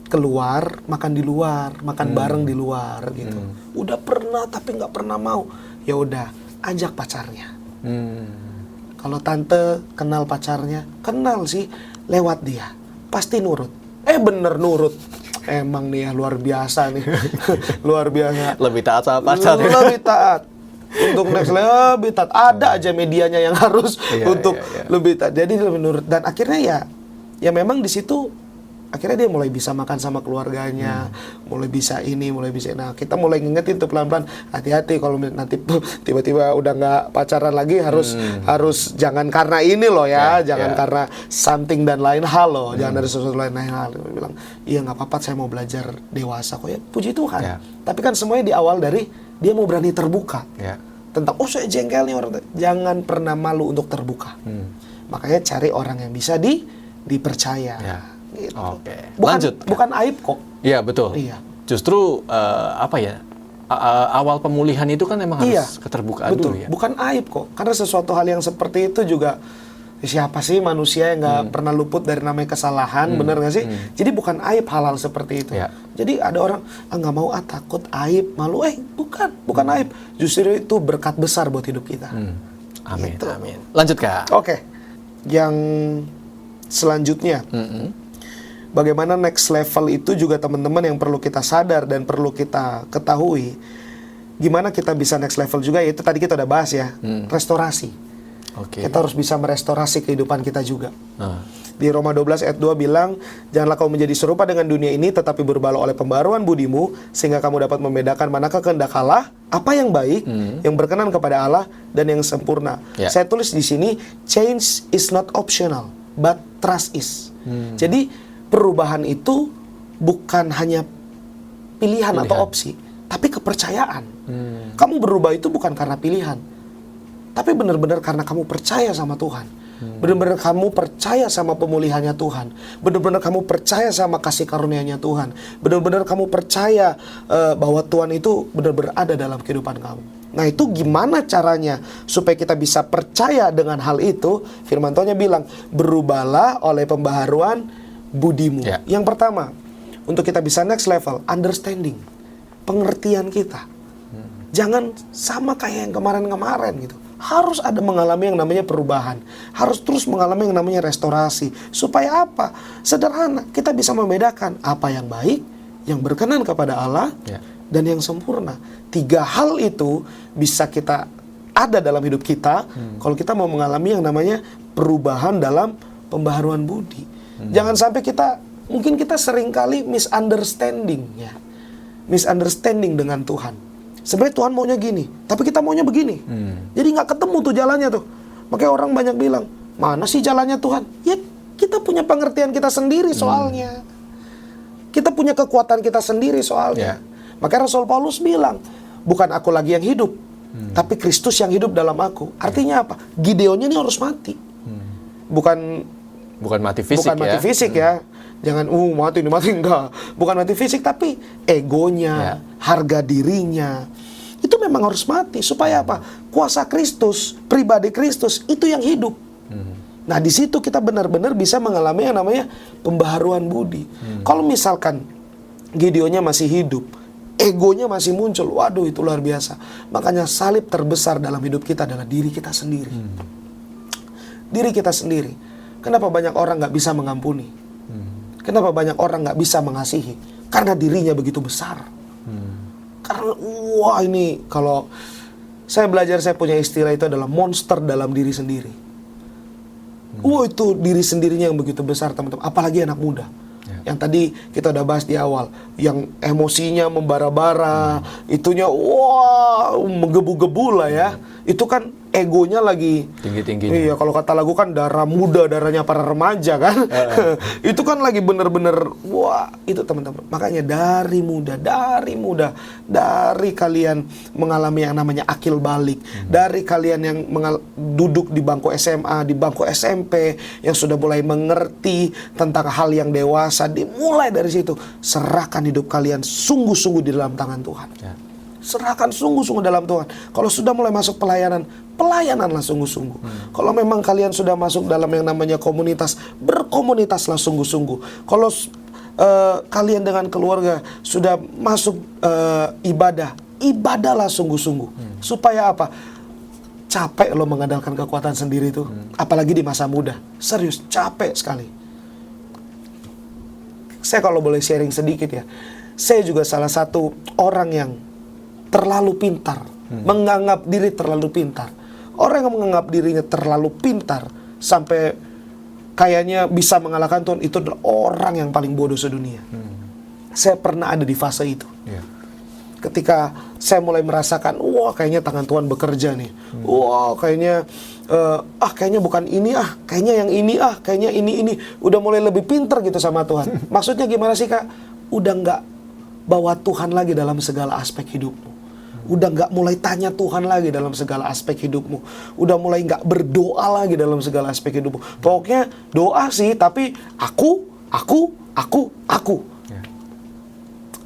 S2: keluar, makan di luar, makan bareng di luar gitu. Udah pernah tapi nggak pernah mau. Ya udah, ajak pacarnya. Kalau tante kenal pacarnya, kenal sih lewat dia, pasti nurut. Bener nurut. Emang nih ya luar biasa nih. Luar biasa.
S1: Lebih taat sama pacar.
S2: Lebih taat. Untuk next level lebih taat. Ada aja medianya yang harus untuk lebih taat. Jadi lebih nurut. Dan akhirnya ya memang di situ akhirnya dia mulai bisa makan sama keluarganya, mulai bisa ini, mulai bisa. Nah, kita mulai ngingetin tuh pelan-pelan, hati-hati kalau nanti tiba-tiba udah nggak pacaran lagi, harus jangan karena ini loh ya, jangan karena something dan lain hal loh, jangan dari sesuatu lain hal. Dia bilang, iya nggak apa-apa, saya mau belajar dewasa kok ya, puji Tuhan. Tapi kan semuanya di awal dari dia mau berani terbuka tentang, saya jengkel nih orang. Jangan pernah malu untuk terbuka. Makanya cari orang yang bisa dipercaya. Gitu.
S1: Oke.
S2: Lanjut. Bukan aib kok.
S1: Iya, betul.
S2: Iya.
S1: Justru awal pemulihan itu kan memang harus keterbukaan dulu ya.
S2: Bukan aib kok. Karena sesuatu hal yang seperti itu juga siapa sih manusia yang nggak pernah luput dari namanya kesalahan, bener nggak sih? Jadi bukan aib hal-hal seperti itu. Jadi ada orang nggak mau, takut aib, malu. Bukan aib. Justru itu berkat besar buat hidup kita.
S1: Amin.
S2: Gitu.
S1: Amin. Lanjut Kak.
S2: Oke. Yang selanjutnya. Bagaimana next level itu juga teman-teman yang perlu kita sadar dan perlu kita ketahui. Gimana kita bisa next level juga, yaitu tadi kita udah bahas ya, restorasi. Kita harus bisa merestorasi kehidupan kita juga. Di Roma 12 ayat 2 bilang, janganlah kamu menjadi serupa dengan dunia ini, tetapi berubahlah oleh pembaruan budimu, sehingga kamu dapat membedakan manakah kehendak Allah, apa yang baik, yang berkenan kepada Allah, dan yang sempurna. Saya tulis di sini, change is not optional, but trust is. Jadi perubahan itu bukan hanya pilihan atau opsi, tapi kepercayaan. Kamu berubah itu bukan karena pilihan, tapi benar-benar karena kamu percaya sama Tuhan. Benar-benar kamu percaya sama pemulihannya Tuhan. Benar-benar kamu percaya sama kasih karunia-Nya Tuhan. Benar-benar kamu percaya bahwa Tuhan itu benar-benar ada dalam kehidupan kamu. Nah, itu gimana caranya supaya kita bisa percaya dengan hal itu? Firman Tuhannya bilang, berubahlah oleh pembaharuan budimu. Yang pertama, untuk kita bisa next level, understanding, pengertian kita. Jangan sama kayak yang kemarin-kemarin gitu. Harus ada mengalami yang namanya perubahan. Harus terus mengalami yang namanya restorasi. Supaya apa? Sederhana, kita bisa membedakan apa yang baik, yang berkenan kepada Allah, dan yang sempurna. 3 hal itu bisa kita ada dalam hidup kita kalau kita mau mengalami yang namanya perubahan dalam pembaharuan budi. Jangan sampai mungkin kita seringkali misunderstanding ya. Misunderstanding dengan Tuhan. Sebenarnya Tuhan maunya gini, tapi kita maunya begini. Jadi nggak ketemu tuh jalannya tuh. Makanya orang banyak bilang, mana sih jalannya Tuhan? Ya kita punya pengertian kita sendiri soalnya. Kita punya kekuatan kita sendiri soalnya. Makanya Rasul Paulus bilang, bukan aku lagi yang hidup, tapi Kristus yang hidup dalam aku. Artinya apa? Gideonnya ini harus mati. Bukan mati fisik ya. Jangan mati enggak. Bukan mati fisik, tapi egonya, harga dirinya. Itu memang harus mati supaya apa? Kuasa Kristus, pribadi Kristus itu yang hidup. Nah, di situ kita benar-benar bisa mengalami yang namanya pembaharuan budi. Kalau misalkan Gideonnya masih hidup, egonya masih muncul, waduh itu luar biasa. Makanya salib terbesar dalam hidup kita adalah diri kita sendiri. Diri kita sendiri. Kenapa banyak orang nggak bisa mengampuni? Kenapa banyak orang nggak bisa mengasihi? Karena dirinya begitu besar. Karena ini kalau saya belajar, saya punya istilah itu adalah monster dalam diri sendiri. Itu diri sendirinya yang begitu besar, teman-teman. Apalagi anak muda. Yang tadi kita udah bahas di awal, yang emosinya membara-bara, itunya menggebu-gebu lah ya. Itu kan egonya lagi
S1: tinggi-tingginya.
S2: Iya, kalau kata lagu kan darah muda, darahnya para remaja kan. Itu kan lagi bener-bener itu teman-teman. Makanya dari muda, dari kalian mengalami yang namanya akil balik, dari kalian yang duduk di bangku SMA, di bangku SMP, yang sudah mulai mengerti tentang hal yang dewasa, dimulai dari situ, serahkan hidup kalian sungguh-sungguh di dalam tangan Tuhan. Serahkan sungguh-sungguh dalam Tuhan. Kalau sudah mulai masuk pelayananlah sungguh-sungguh. Kalau memang kalian sudah masuk dalam yang namanya komunitas, berkomunitaslah sungguh-sungguh. Kalau kalian dengan keluarga sudah masuk ibadahlah sungguh-sungguh. Supaya apa? Capek lo mengandalkan kekuatan sendiri itu. Apalagi di masa muda. Serius, capek sekali. Saya kalau boleh sharing sedikit ya. Saya juga salah satu orang yang terlalu pintar, menganggap diri terlalu pintar. Orang yang menganggap dirinya terlalu pintar sampai kayaknya bisa mengalahkan Tuhan, itu adalah orang yang paling bodoh sedunia. Saya pernah ada di fase itu. Ketika saya mulai merasakan, kayaknya tangan Tuhan bekerja nih. Kayaknya bukan ini, kayaknya yang ini, kayaknya ini. Udah mulai lebih pintar gitu sama Tuhan. Maksudnya gimana sih, Kak? Udah nggak bawa Tuhan lagi dalam segala aspek hidupmu. Udah nggak mulai tanya Tuhan lagi dalam segala aspek hidupmu. Udah mulai nggak berdoa lagi dalam segala aspek hidupmu. Pokoknya doa sih, tapi aku.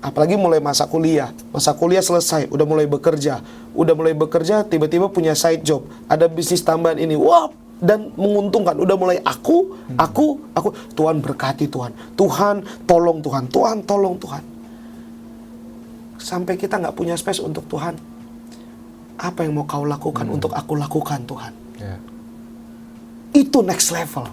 S2: Apalagi mulai masa kuliah. Masa kuliah selesai, udah mulai bekerja. Tiba-tiba punya side job. Ada bisnis tambahan ini. Dan menguntungkan. Udah mulai aku. Tuhan berkati Tuhan. Tuhan tolong Tuhan. Tuhan tolong Tuhan. Sampai kita nggak punya space untuk Tuhan. Apa yang mau kau lakukan untuk aku lakukan Tuhan? Itu next level.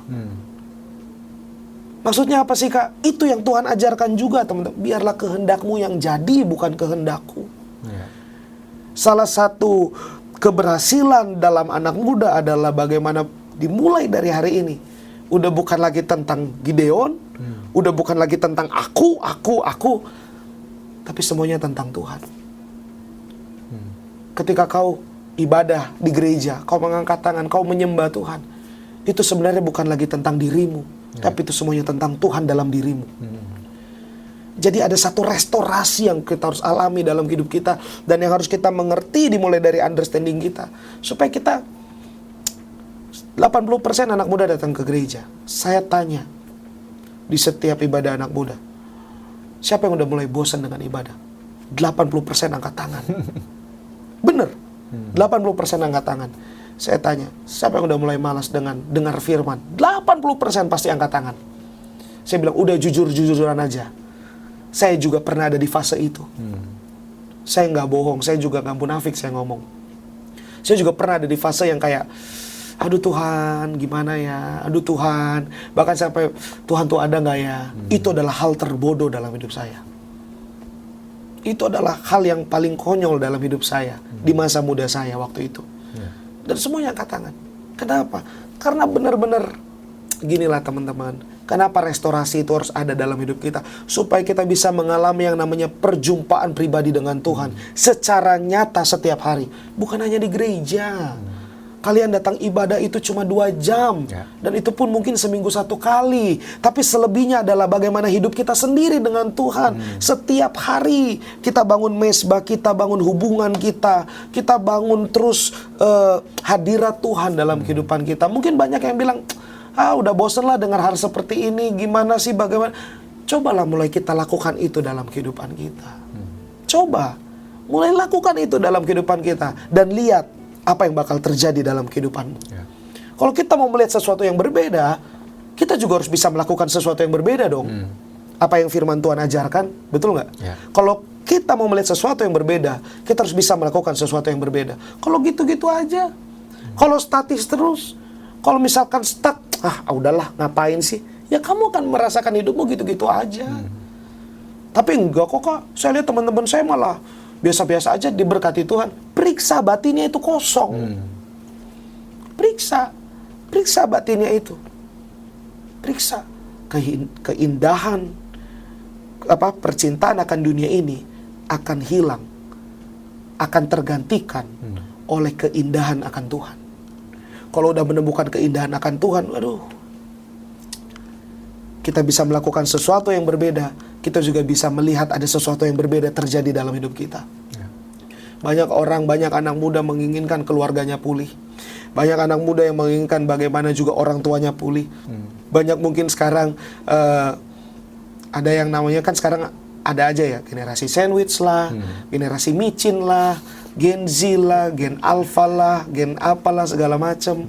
S2: Maksudnya apa sih Kak? Itu yang Tuhan ajarkan juga teman-teman. Biarlah kehendakmu yang jadi, bukan kehendakku.
S1: Ya.
S2: Salah satu keberhasilan dalam anak muda adalah bagaimana dimulai dari hari ini. Udah bukan lagi tentang Gideon, udah bukan lagi tentang aku, tapi semuanya tentang Tuhan. Ketika kau ibadah di gereja, kau mengangkat tangan, kau menyembah Tuhan, itu sebenarnya bukan lagi tentang dirimu, tapi itu semuanya tentang Tuhan dalam dirimu. Jadi ada satu restorasi yang kita harus alami dalam hidup kita, dan yang harus kita mengerti dimulai dari understanding kita, supaya kita 80% anak muda datang ke gereja. Saya tanya di setiap ibadah anak muda, siapa yang udah mulai bosan dengan ibadah? 80% angkat tangan. Bener, 80% angkat tangan. Saya tanya, siapa yang udah mulai malas dengan dengar firman? 80% pasti angkat tangan. Saya bilang, udah jujur-jujuran aja. Saya juga pernah ada di fase itu. Saya nggak bohong, saya juga nggak munafik saya ngomong. Saya juga pernah ada di fase yang kayak, aduh Tuhan, gimana ya? Aduh Tuhan, bahkan sampai Tuhan tuh ada nggak ya? Itu adalah hal terbodoh dalam hidup saya. Itu adalah hal yang paling konyol dalam hidup saya di masa muda saya waktu itu. Dan semuanya angkat tangan. Kenapa? Karena benar-benar ginilah teman-teman. Kenapa restorasi itu harus ada dalam hidup kita? Supaya kita bisa mengalami yang namanya perjumpaan pribadi dengan Tuhan secara nyata setiap hari. Bukan hanya di gereja. Kalian datang ibadah itu cuma 2 jam. Dan itu pun mungkin seminggu 1 kali. Tapi selebihnya adalah bagaimana hidup kita sendiri dengan Tuhan. Setiap hari kita bangun mesbah, kita bangun hubungan kita. Kita bangun terus hadirat Tuhan dalam kehidupan kita. Mungkin banyak yang bilang, udah bosen lah dengar hal seperti ini. Gimana sih, bagaimana? Cobalah mulai kita lakukan itu dalam kehidupan kita. Coba. Mulai lakukan itu dalam kehidupan kita. Dan lihat apa yang bakal terjadi dalam kehidupanmu. Kalau kita mau melihat sesuatu yang berbeda, kita juga harus bisa melakukan sesuatu yang berbeda dong. Apa yang firman Tuhan ajarkan, betul nggak? Kalau kita mau melihat sesuatu yang berbeda, kita harus bisa melakukan sesuatu yang berbeda. Kalau gitu-gitu aja, kalau statis terus, kalau misalkan stuck, udahlah ngapain sih? Ya kamu akan merasakan hidupmu gitu-gitu aja. Tapi enggak kok Kak, saya lihat teman-teman saya malah biasa-biasa aja diberkati Tuhan. Periksa batinnya itu kosong. Periksa batinnya itu. Periksa keindahan percintaan akan dunia ini akan hilang, akan tergantikan oleh keindahan akan Tuhan. Kalau udah menemukan keindahan akan Tuhan, kita bisa melakukan sesuatu yang berbeda. Kita juga bisa melihat ada sesuatu yang berbeda terjadi dalam hidup kita. Banyak orang, banyak anak muda menginginkan keluarganya pulih. Banyak anak muda yang menginginkan bagaimana juga orang tuanya pulih. Banyak mungkin sekarang ada yang namanya kan sekarang ada aja ya, generasi sandwich lah, generasi micin lah, Gen Z lah, Gen Alpha lah, Gen apalah segala macam.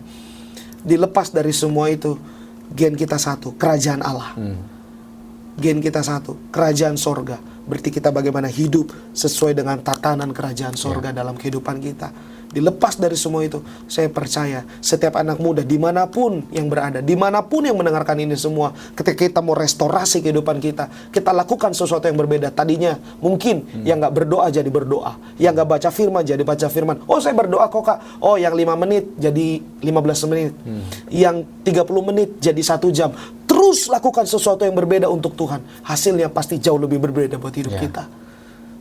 S2: Dilepas dari semua itu, gen kita satu, kerajaan Allah. Gen kita satu, kerajaan sorga. Berarti kita bagaimana hidup sesuai dengan tatanan kerajaan sorga dalam kehidupan kita. Dilepas dari semua itu, saya percaya setiap anak muda dimanapun yang berada, dimanapun yang mendengarkan ini semua, ketika kita mau restorasi kehidupan kita, kita lakukan sesuatu yang berbeda. Tadinya mungkin yang gak berdoa jadi berdoa, yang gak baca firman jadi baca firman. Oh saya berdoa kok Kak, oh yang 5 menit jadi 15 menit, yang 30 menit jadi 1 jam. Terus lakukan sesuatu yang berbeda untuk Tuhan. Hasilnya pasti jauh lebih berbeda buat hidup kita.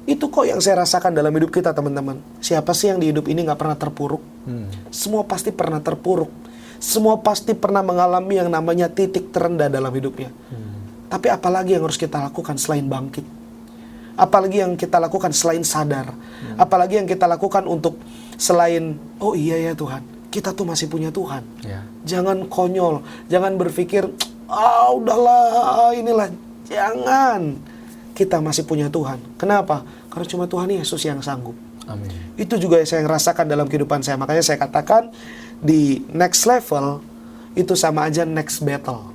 S2: Itu kok yang saya rasakan dalam hidup kita teman-teman. Siapa sih yang di hidup ini gak pernah terpuruk? Semua pasti pernah terpuruk. Semua pasti pernah mengalami yang namanya titik terendah dalam hidupnya. Tapi apalagi yang harus kita lakukan selain bangkit? Apalagi yang kita lakukan selain sadar? Apalagi yang kita lakukan untuk selain, oh iya ya Tuhan, kita tuh masih punya Tuhan. Jangan konyol, jangan berpikir, udahlah inilah. Jangan. Kita masih punya Tuhan. Kenapa? Karena cuma Tuhan Yesus yang sanggup.
S1: Amin.
S2: Itu juga yang saya rasakan dalam kehidupan saya. Makanya saya katakan di next level itu sama aja next battle.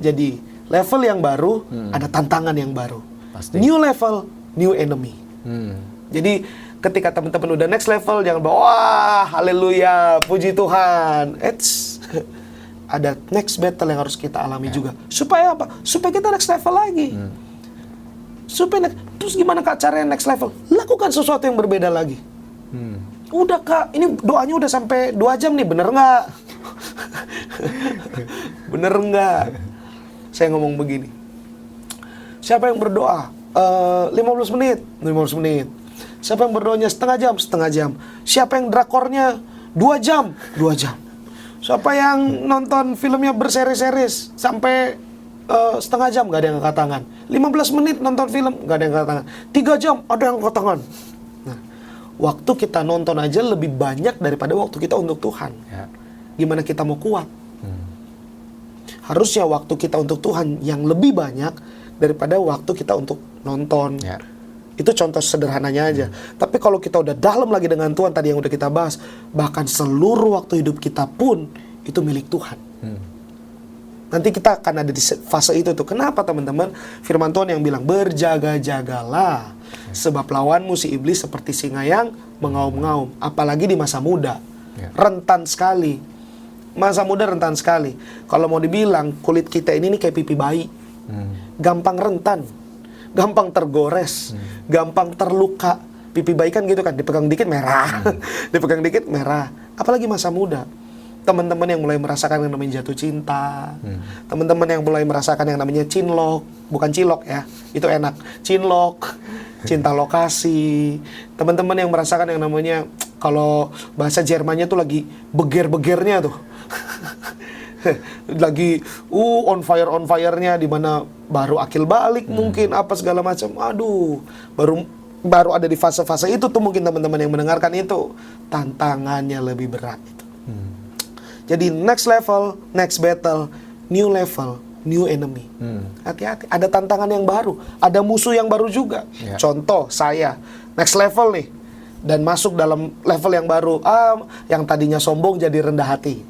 S2: Jadi level yang baru ada tantangan yang baru. Pasti. New level, new enemy. Jadi ketika teman-teman udah next level, jangan bawa, wah haleluya, puji Tuhan. ada next battle yang harus kita alami juga. Supaya apa? Supaya kita next level lagi. Terus gimana Kak caranya next level? Lakukan sesuatu yang berbeda lagi. Udah Kak, ini doanya udah sampai 2 jam nih, bener nggak? Bener nggak? Saya ngomong begini. Siapa yang berdoa 15 menit? 15 menit. Siapa yang berdoanya setengah jam? Setengah jam. Siapa yang drakornya 2 jam? 2 jam. Siapa yang nonton filmnya berseri-seris sampai setengah jam? Gak ada yang angkat tangan. 15 menit nonton film? Gak ada yang angkat tangan. 3 jam? Ada yang angkat tangan. Nah, waktu kita nonton aja lebih banyak daripada waktu kita untuk Tuhan. Gimana kita mau kuat? Harusnya waktu kita untuk Tuhan yang lebih banyak daripada waktu kita untuk nonton. Itu contoh sederhananya aja. Tapi kalau kita udah dalam lagi dengan Tuhan, tadi yang udah kita bahas, bahkan seluruh waktu hidup kita pun itu milik Tuhan. Nanti kita akan ada di fase itu tuh. Kenapa teman-teman? Firman Tuhan yang bilang, berjaga-jagalah, sebab lawanmu si iblis seperti singa yang mengaum-ngaum. Apalagi di masa muda, rentan sekali. Masa muda rentan sekali. Kalau mau dibilang, kulit kita ini nih kayak pipi bayi. Gampang rentan, gampang tergores, gampang terluka. Pipi bayi kan gitu kan, dipegang dikit merah, dipegang dikit merah. Apalagi masa muda. Teman-teman yang mulai merasakan yang namanya jatuh cinta, teman-teman yang mulai merasakan yang namanya cinlok, bukan cilok ya, itu enak, cinlok, cinta lokasi. Teman-teman yang merasakan yang namanya, kalau bahasa Jermannya tuh lagi beger-begernya tuh. Lagi on fire-nya, di mana baru akil balik mungkin apa segala macam. Aduh, baru ada di fase-fase itu tuh mungkin teman-teman yang mendengarkan itu, tantangannya lebih berat itu. Jadi next level, next battle, new level, new enemy. Hati-hati, ada tantangan yang baru, ada musuh yang baru juga. Contoh saya next level nih, dan masuk dalam level yang baru, yang tadinya sombong jadi rendah hati.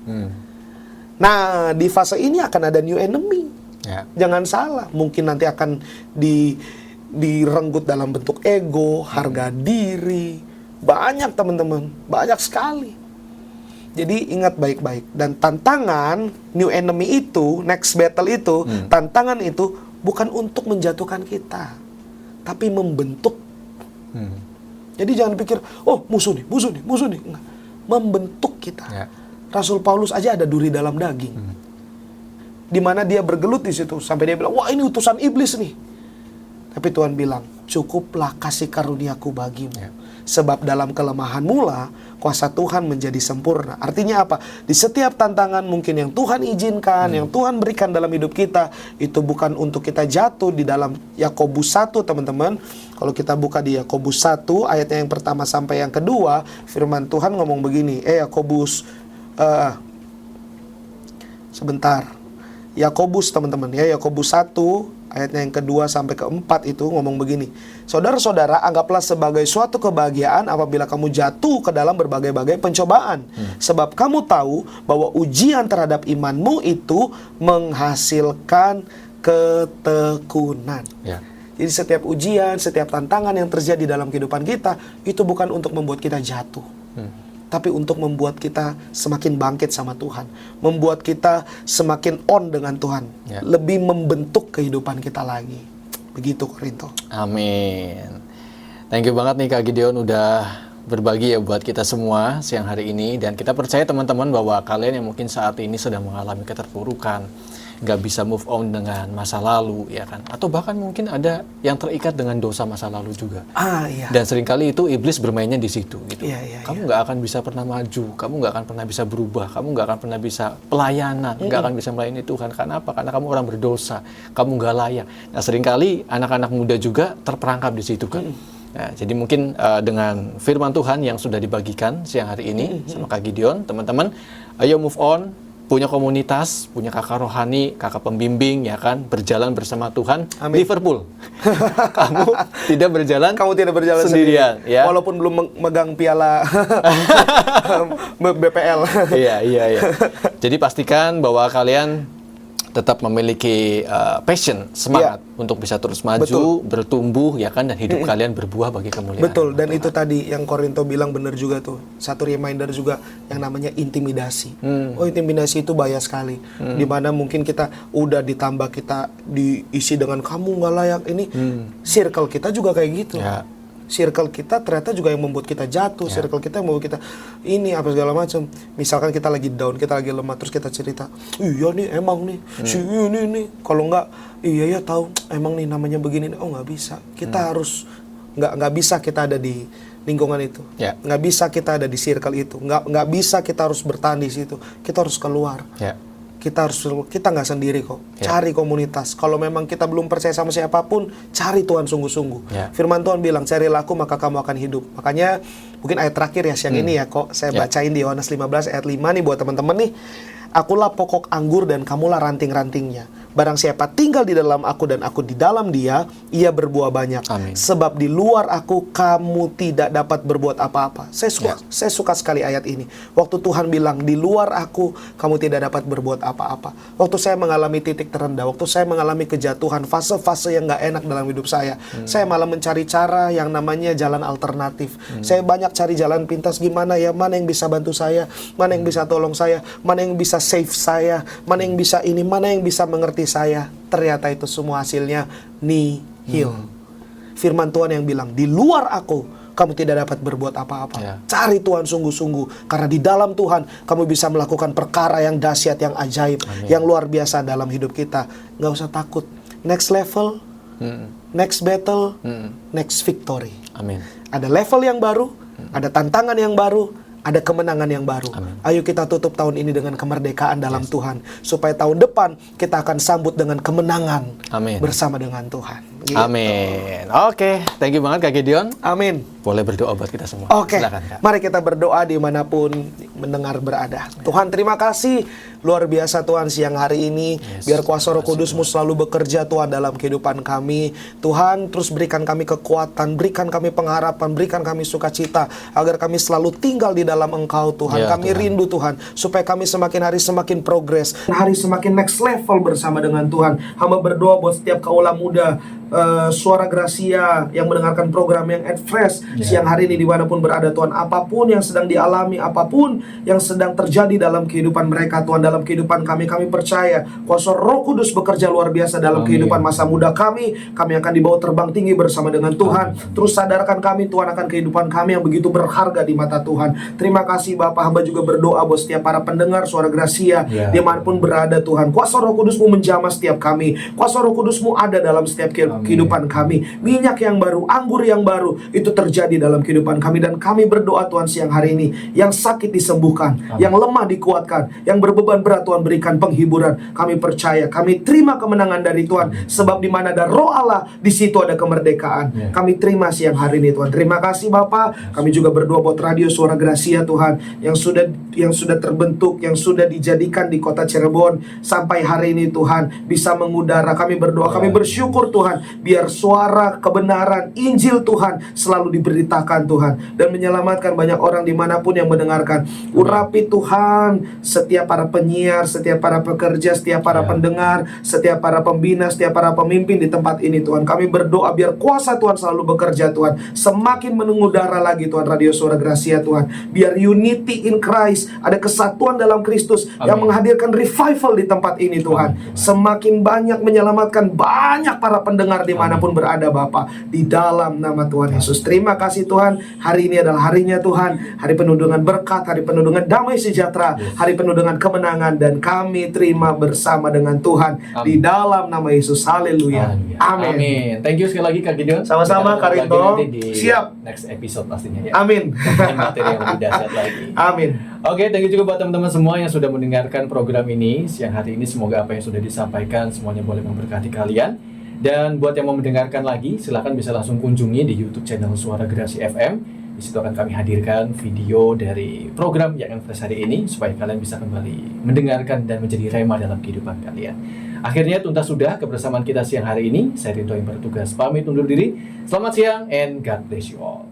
S2: Nah, di fase ini akan ada new enemy. Jangan salah, mungkin nanti akan direnggut dalam bentuk ego, harga diri. Banyak teman-teman, banyak sekali. Jadi ingat baik-baik. Dan tantangan new enemy itu, next battle itu, tantangan itu bukan untuk menjatuhkan kita, tapi membentuk. Jadi jangan pikir, oh musuh nih. Enggak. Membentuk kita. Rasul Paulus aja ada duri dalam daging. Di mana dia bergelut di situ sampai dia bilang, wah ini utusan iblis nih. Tapi Tuhan bilang, cukuplah kasih karuniaku bagimu. Sebab dalam kelemahan mula kuasa Tuhan menjadi sempurna. Artinya apa? Di setiap tantangan mungkin yang Tuhan izinkan, yang Tuhan berikan dalam hidup kita, itu bukan untuk kita jatuh. Di dalam Yakobus 1 teman-teman, kalau kita buka di Yakobus 1 ayatnya yang pertama sampai yang kedua, firman Tuhan ngomong begini. Yakobus sebentar. Yakobus teman-teman ya, Yakobus 1 ayatnya yang kedua sampai keempat itu ngomong begini. Saudara-saudara, anggaplah sebagai suatu kebahagiaan apabila kamu jatuh ke dalam berbagai-bagai pencobaan. Sebab kamu tahu bahwa ujian terhadap imanmu itu menghasilkan ketekunan. Jadi setiap ujian, setiap tantangan yang terjadi dalam kehidupan kita, itu bukan untuk membuat kita jatuh. Tapi untuk membuat kita semakin bangkit sama Tuhan. Membuat kita semakin on dengan Tuhan. Lebih membentuk kehidupan kita lagi. Begitu Korinto.
S1: Amin. Thank you banget nih Kak Gideon udah berbagi ya buat kita semua siang hari ini. Dan kita percaya teman-teman bahwa kalian yang mungkin saat ini sedang mengalami keterpurukan, nggak bisa move on dengan masa lalu, ya kan? Atau bahkan mungkin ada yang terikat dengan dosa masa lalu juga. Dan seringkali itu iblis bermainnya di situ, gitu. Kamu nggak akan bisa pernah maju, kamu nggak akan pernah bisa berubah, kamu nggak akan pernah bisa pelayanan, nggak akan bisa melayani Tuhan. Karena apa? Karena kamu orang berdosa, kamu nggak layak. Nah, seringkali anak-anak muda juga terperangkap di situ, kan? Nah, jadi mungkin dengan firman Tuhan yang sudah dibagikan siang hari ini sama Kak Gideon, teman-teman, ayo move on. Punya komunitas, punya kakak rohani, kakak pembimbing, ya kan, berjalan bersama Tuhan. Amin. Liverpool. Kamu tidak berjalan sendirian. Ya?
S2: Walaupun belum megang piala BPL.
S1: Iya. Jadi pastikan bahwa kalian tetap memiliki passion, semangat untuk bisa terus maju, bertumbuh ya kan, dan hidup kalian berbuah bagi kemuliaan.
S2: Betul, dan itu tadi yang Korinto bilang benar juga tuh. Satu reminder juga yang namanya intimidasi. Oh, intimidasi itu bahaya sekali. Dimana mungkin kita udah ditambah, kita diisi dengan kamu nggak layak ini. Circle kita juga kayak gitu. Circle kita ternyata juga yang membuat kita jatuh. Circle kita yang membuat kita ini apa segala macam. Misalkan kita lagi down, kita lagi lemah, terus kita cerita, iya nih emang nih si ini nih. Kalau nggak, iya ya tahu emang nih namanya begini. Oh, nggak bisa. Kita harus nggak bisa kita ada di lingkungan itu. Nggak bisa kita ada di circle itu. Nggak bisa kita harus bertahan di situ. Kita harus keluar. Kita nggak sendiri kok. Cari komunitas. Kalau memang kita belum percaya sama siapapun, cari Tuhan sungguh-sungguh. Firman Tuhan bilang, carilah aku maka kamu akan hidup. Makanya mungkin ayat terakhir ya siang ini ya kok saya bacain di Yohanes 15 ayat 5 nih buat teman-teman nih. Akulah pokok anggur dan kamulah ranting-rantingnya. Barang siapa tinggal di dalam aku dan aku di dalam dia, ia berbuah banyak. Sebab di luar aku kamu tidak dapat berbuat apa-apa. Saya suka sekali ayat ini. Waktu Tuhan bilang di luar aku kamu tidak dapat berbuat apa-apa. Waktu saya mengalami titik terendah, waktu saya mengalami kejatuhan, fase-fase yang gak enak dalam hidup saya malah mencari cara yang namanya jalan alternatif. Saya banyak cari jalan pintas, gimana ya, mana yang bisa bantu saya, mana yang bisa tolong saya, mana yang bisa save saya, mana yang bisa ini, mana yang bisa mengerti saya. Ternyata itu semua hasilnya nihil. Firman Tuhan yang bilang di luar aku kamu tidak dapat berbuat apa-apa. Cari Tuhan sungguh-sungguh, karena di dalam Tuhan kamu bisa melakukan perkara yang dahsyat, yang ajaib, yang luar biasa dalam hidup kita. Gak usah takut. Next level, next battle, next victory. Ada level yang baru, ada tantangan yang baru, ada kemenangan yang baru. Ayo kita tutup tahun ini dengan kemerdekaan dalam Tuhan, supaya tahun depan kita akan sambut dengan kemenangan bersama dengan Tuhan. Gitu.
S1: Amin. Oke, thank you banget Kak Gideon.
S2: Amin.
S1: Boleh berdoa buat kita semua.
S2: Silakan, Kak. Mari kita berdoa dimanapun mendengar berada. Tuhan, terima kasih luar biasa Tuhan siang hari ini. Biar kuasa Roh Kudus-Mu selalu bekerja Tuhan dalam kehidupan kami. Tuhan, terus berikan kami kekuatan, berikan kami pengharapan, berikan kami sukacita, agar kami selalu tinggal di dalam Engkau Tuhan. Kami rindu Tuhan, supaya kami semakin hari semakin progres, hari semakin next level bersama dengan Tuhan. Hamba berdoa buat setiap kaula muda Suara Gracia yang mendengarkan program yang fresh siang hari ini dimanapun berada Tuhan, apapun yang sedang dialami, apapun yang sedang terjadi dalam kehidupan mereka Tuhan, dalam kehidupan kami percaya kuasa Roh Kudus bekerja luar biasa dalam kehidupan masa muda kami akan dibawa terbang tinggi bersama dengan Tuhan. Terus sadarkan kami Tuhan akan kehidupan kami yang begitu berharga di mata Tuhan. Terima kasih Bapak, hamba juga berdoa buat setiap para pendengar Suara Gracia dimanapun berada Tuhan, kuasa Roh Kudus-Mu menjamah setiap kami, kuasa Roh Kudus-Mu ada dalam setiap kehidupan kami. Minyak yang baru, anggur yang baru itu terjadi dalam kehidupan kami. Dan kami berdoa Tuhan siang hari ini, yang sakit disembuhkan, yang lemah dikuatkan, yang berbeban berat Tuhan berikan penghiburan. Kami percaya, kami terima kemenangan dari Tuhan, sebab di mana ada Roh Allah, di situ ada kemerdekaan. Kami terima siang hari ini Tuhan. Terima kasih Bapak. Kami juga berdoa buat Radio Suara Gracia Tuhan, yang sudah terbentuk, yang sudah dijadikan di kota Cirebon sampai hari ini Tuhan bisa mengudara. Kami berdoa, kami bersyukur Tuhan, biar suara kebenaran Injil Tuhan selalu diberitakan Tuhan, dan menyelamatkan banyak orang dimanapun yang mendengarkan. Urapi Tuhan setiap para penyiar, setiap para pekerja, setiap para pendengar, setiap para pembina, setiap para pemimpin di tempat ini Tuhan. Kami berdoa biar kuasa Tuhan selalu bekerja Tuhan, semakin mengudara lagi Tuhan Radio Suara Gracia Tuhan. Biar unity in Christ, ada kesatuan dalam Kristus yang menghadirkan revival di tempat ini Tuhan. Semakin banyak menyelamatkan banyak para pendengar dimanapun berada Bapa, di dalam nama Tuhan Yesus. Terima kasih Tuhan, hari ini adalah harinya Tuhan, hari penuh dengan berkat, hari penuh dengan damai sejahtera, hari penuh dengan kemenangan, dan kami terima bersama dengan Tuhan di dalam nama Yesus. Haleluya. Amin.
S1: Thank you sekali lagi Kak Gideon.
S2: Sama-sama Kak Rinto.
S1: Siap. Next episode pastinya ya.
S2: Amin.
S1: Materi yang lebih dahsyat lagi.
S2: Amin.
S1: Oke, thank you juga buat teman-teman semua yang sudah mendengarkan program ini siang hari ini. Semoga apa yang sudah disampaikan semuanya boleh memberkati kalian. Dan buat yang mau mendengarkan lagi, silakan bisa langsung kunjungi di YouTube channel Suara Gracia FM. Di situ akan kami hadirkan video dari program yang fresh hari ini, supaya kalian bisa kembali mendengarkan dan menjadi rema dalam kehidupan kalian. Akhirnya tuntas sudah kebersamaan kita siang hari ini. Saya Rinto yang bertugas pamit undur diri. Selamat siang and God bless you all.